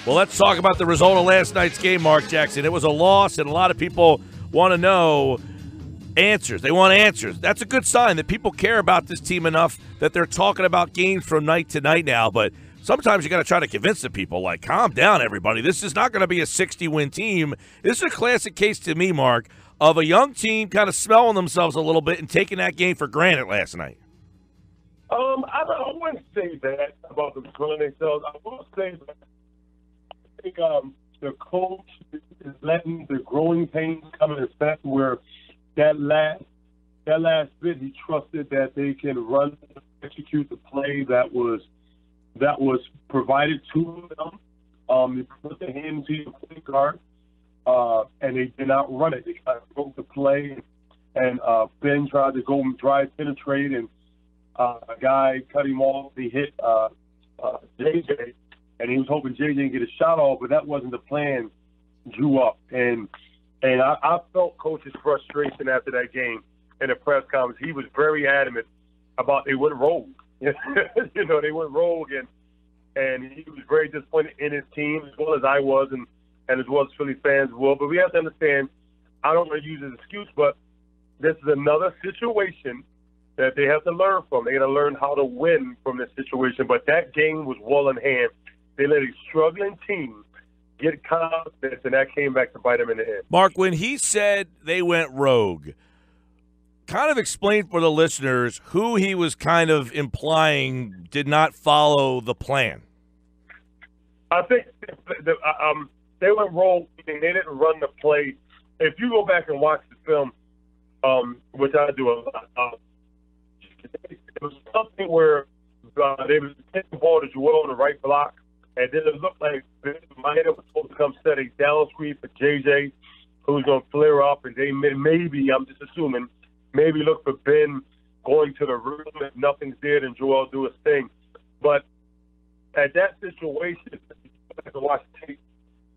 Well, let's talk about the result of last night's game, Marc Jackson. It was a loss, and a lot of people want to know answers. They want answers. That's a good sign that people care about this team enough that they're talking about games from night to night now. But sometimes you got to try to convince the people, like, calm down, everybody. This is not going to be a 60-win team. This is a classic case to me, Mark, of a young team kind of smelling themselves a little bit and taking that game for granted last night. I wouldn't say that about them smelling themselves. I will say that I think the coach is letting the growing pains come in effect where that last bit he trusted that they can run, execute the play that was provided to them. They put the hand to your point guard, and they did not run it. They kind of broke the play, and Ben tried to go and drive, penetrate, and a guy cut him off. He hit JJ, and he was hoping JJ didn't get a shot off, but that wasn't the plan. Drew up, and I felt Coach's frustration after that game in the press conference. He was very adamant about they went rogue. They went rogue, and he was very disappointed in his team, as well as I was, and as well as Philly fans will. But we have to understand, I don't want to use it as an excuse, but this is another situation that they have to learn from. They got to learn how to win from this situation. But that game was well in hand. They let a struggling team get confidence, and that came back to bite them in the head. Mark, when he said they went rogue, kind of explain for the listeners who he was kind of implying did not follow the plan. I think they went rogue, and they didn't run the play. If you go back and watch the film, which I do a lot, it was something where they was taking the ball to Joel on the right block, and then it looked like Minor was supposed to come set a down screen for JJ, who's going to flare up, and they maybe, I'm just assuming, maybe look for Ben going to the rim. If nothing's there, then Joel do his thing. But at that situation, to watch the tape,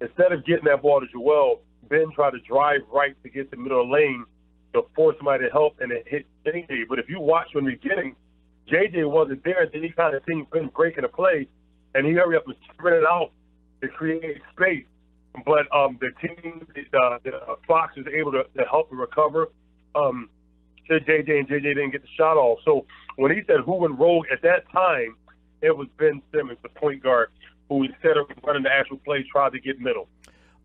instead of getting that ball to Joel, Ben tried to drive right to get to the middle of the lane to force somebody to help, and it hit JJ. But if you watch from the beginning, JJ wasn't there, and then he kind of seen Ben breaking the play, and he hurried up and sprinted out to create space. But the team, Fox was able to help and recover to JJ, and JJ didn't get the shot off. So when he said who went rogue at that time, it was Ben Simmons, the point guard, who instead of running the actual play tried to get middle.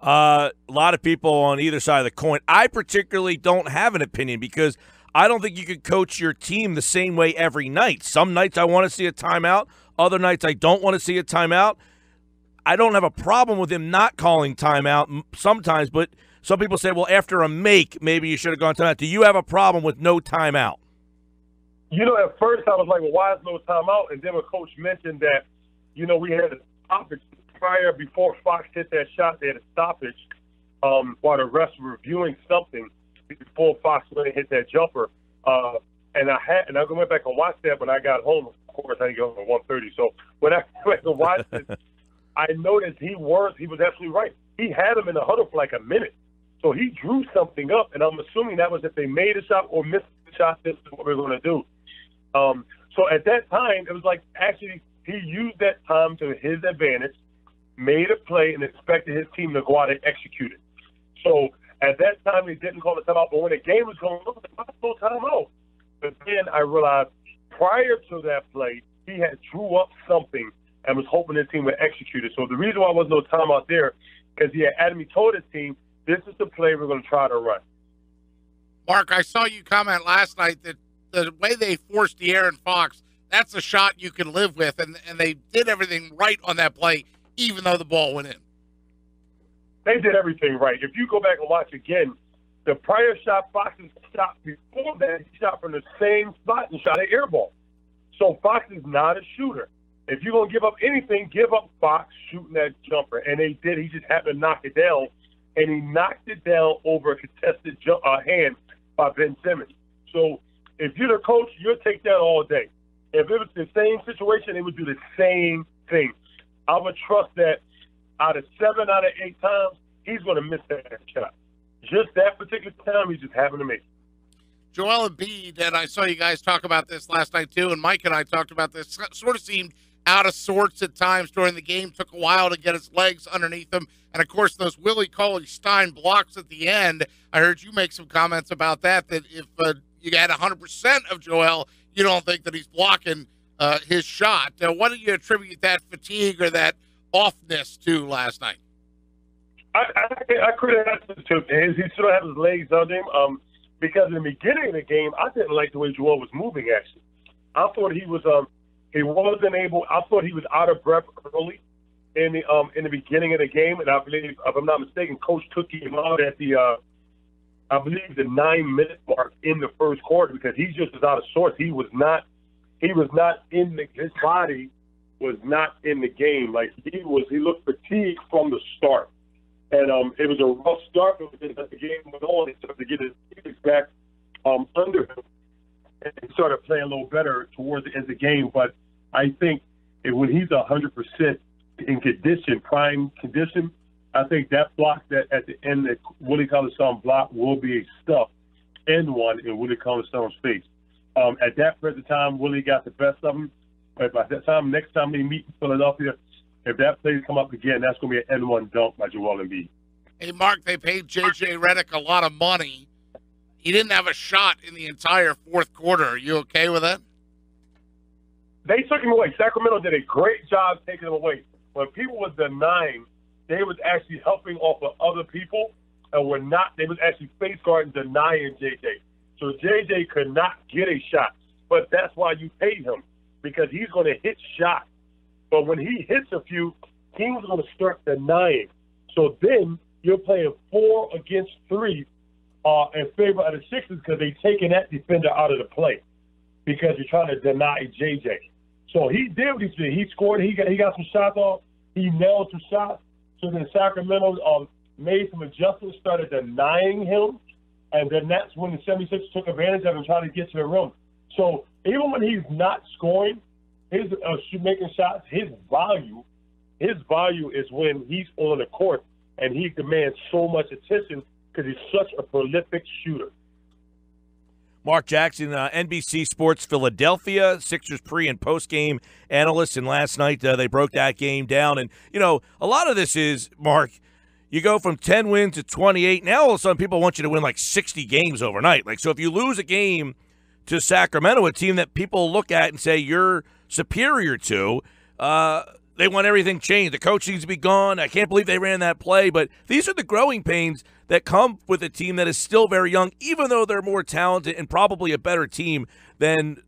A lot of people on either side of the coin. I particularly don't have an opinion because I don't think you could coach your team the same way every night. Some nights I want to see a timeout. Other nights I don't want to see a timeout. I don't have a problem with him not calling timeout sometimes, but some people say, well, after a make, maybe you should have gone timeout. Do you have a problem with no timeout? At first I was like, well, why is no timeout? And then when Coach mentioned that, we had a stoppage before Fox hit that shot, they had a stoppage while the refs were reviewing something before Fox went and hit that jumper. And I went back and watched that when I got home. Of course, I didn't get home at 1:30. So when I went to watch it, I noticed he was absolutely right. He had him in the huddle for like a minute. So he drew something up, and I'm assuming that was if they made a shot or missed a shot, this is what we're going to do. So at that time, it was like actually he used that time to his advantage, made a play, and expected his team to go out and execute it. So at that time, he didn't call the timeout. But when the game was going on, there was no timeout. But then I realized prior to that play, he had drew up something and was hoping his team would execute it. So the reason why there was no timeout there, because he told his team, this is the play we're going to try to run. Mark, I saw you comment last night that the way they forced De'Aaron Fox, that's a shot you can live with, and they did everything right on that play, even though the ball went in. They did everything right. If you go back and watch again, the prior shot, Fox's shot before that, he shot from the same spot and shot an air ball. So Fox is not a shooter. If you're going to give up anything, give up Fox shooting that jumper. And they did. He just happened to knock it down, and he knocked it down over a contested hand by Ben Simmons. So if you're the coach, you'll take that all day. If it was the same situation, they would do the same thing. I would trust that out of 7 out of 8 times, he's going to miss that shot. Just that particular time, he's just having to make it. Joel Embiid, and I saw you guys talk about this last night too, and Mike and I talked about this, sort of seemed out of sorts at times during the game. Took a while to get his legs underneath him. And, of course, those Willie Cauley-Stein blocks at the end, I heard you make some comments about that if you had 100% of Joel, you don't think that he's blocking his shot. What do you attribute that fatigue or that offness to last night? I credit that to him. He still have his legs under him because in the beginning of the game, I didn't like the way Joel was moving, actually. I thought he wasn't able – I thought he was out of breath early in the beginning of the game, and I believe, if I'm not mistaken, Coach took him out at the I believe the 9-minute mark in the first quarter because he just was out of sorts. He was not in his body was not in the game. Like he looked fatigued from the start. And it was a rough start, but as the game went on, he started to get his feet back under him and started playing a little better towards the end of the game. But I think when he's 100% in condition, prime condition, I think that block that at the end that Willie Cauley-Stein block will be a stuff end one in Willie Cauley-Stein's face. At that present time, Willie got the best of him. But by that time, next time they meet in Philadelphia, if that play come up again, that's going to be an N1 dunk by Joel Embiid. Hey, Mark, they paid J.J. Redick a lot of money. He didn't have a shot in the entire fourth quarter. Are you okay with that? They took him away. Sacramento did a great job taking him away. When people were denying, they was actually helping off of other people, and were not. They was actually face guarding, denying J.J. So J.J. could not get a shot. But that's why you paid him, because he's going to hit shots. But when he hits a few, teams are going to start denying. So then you're playing 4 against 3 in favor of the Sixers because they're taking that defender out of the play because you're trying to deny J.J. So he did what he did. He scored. He got some shots off. He nailed some shots. So then Sacramento made some adjustments, started denying him, and then that's when the 76ers took advantage of him trying to get to the rim. So even when he's not scoring, his making shots, his value is when he's on the court and he demands so much attention because he's such a prolific shooter. Marc Jackson, NBC Sports Philadelphia, Sixers pre- and post-game analyst, and last night they broke that game down. And, a lot of this is, Mark, you go from 10 wins to 28. Now all of a sudden people want you to win like 60 games overnight. So if you lose a game to Sacramento, a team that people look at and say you're superior to, they want everything changed. The coach needs to be gone. I can't believe they ran that play. But these are the growing pains that come with a team that is still very young, even though they're more talented and probably a better team than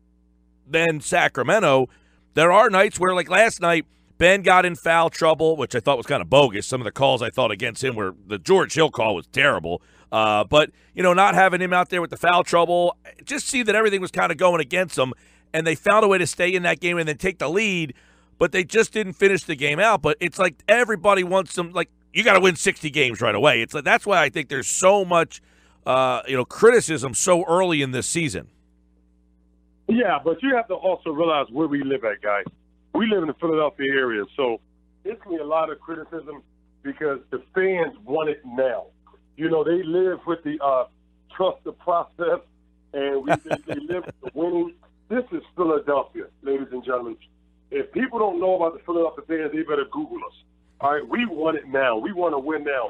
Sacramento. There are nights where, like last night, Ben got in foul trouble, which I thought was kind of bogus. Some of the calls I thought against him were the George Hill call was terrible. But, not having him out there with the foul trouble, just see that everything was kind of going against them, and they found a way to stay in that game and then take the lead, but they just didn't finish the game out. But it's like everybody wants them, like, you got to win 60 games right away. It's like that's why I think there's so much, criticism so early in this season. Yeah, but you have to also realize where we live at, guys. We live in the Philadelphia area, so it's going to be a lot of criticism because the fans want it now. They live with the trust the process, and they live with the winning. This is Philadelphia, ladies and gentlemen. If people don't know about the Philadelphia fans, they better Google us. All right, we want it now. We want to win now.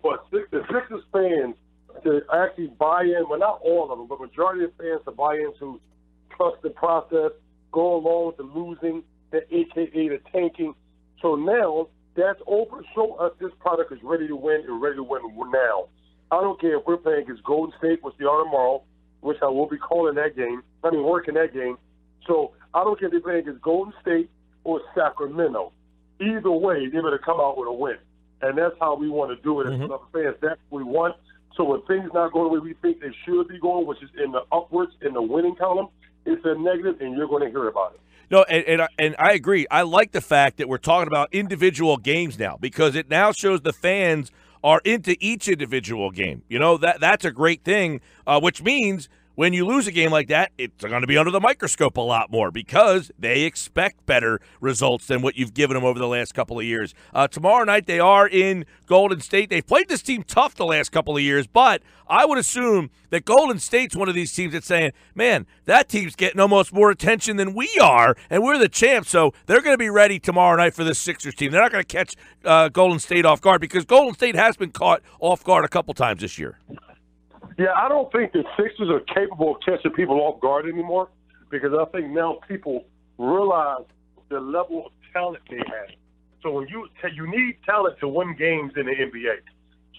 But the Sixers fans to actually buy in, well, not all of them, but majority of fans to buy into trust the process, go along with the losing, the AKA the tanking. So now that's over. Show us this product is ready to win and ready to win now. I don't care if we're playing against Golden State, which they are tomorrow, which I will be calling that game. Working that game. So I don't care if they're playing against Golden State or Sacramento. Either way, they're going to come out with a win. And that's how we want to do it as fans. That's what we want. So when things not going the way we think they should be going, which is in the upwards, in the winning column, it's a negative, and you're going to hear about it. No, and I agree. I like the fact that we're talking about individual games now because it now shows the fans are into each individual game. That's a great thing, which means when you lose a game like that, it's going to be under the microscope a lot more because they expect better results than what you've given them over the last couple of years. Tomorrow night, they are in Golden State. They've played this team tough the last couple of years, but I would assume that Golden State's one of these teams that's saying, man, that team's getting almost more attention than we are, and we're the champs, so they're going to be ready tomorrow night for this Sixers team. They're not going to catch Golden State off guard because Golden State has been caught off guard a couple times this year. Yeah, I don't think the Sixers are capable of catching people off guard anymore because I think now people realize the level of talent they have. So when you need talent to win games in the NBA.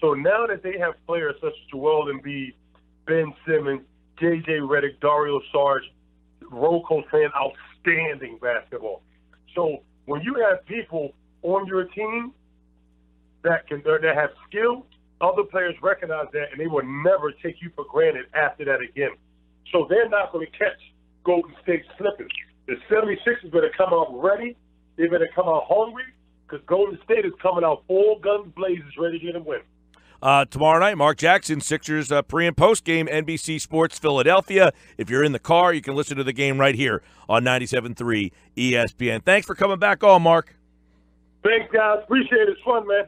So now that they have players such as Joel Embiid, Ben Simmons, J.J. Redick, Dario Saric, Rocco playing outstanding basketball. So when you have people on your team that have skill, other players recognize that, and they will never take you for granted after that again. So they're not going to catch Golden State slipping. The 76ers better come out ready. They better come out hungry because Golden State is coming out full guns blazes ready to get a win. Tomorrow night, Marc Jackson, Sixers pre- and post-game, NBC Sports Philadelphia. If you're in the car, you can listen to the game right here on 97.3 ESPN. Thanks for coming back on, Mark. Thanks, guys. Appreciate it. It's fun, man.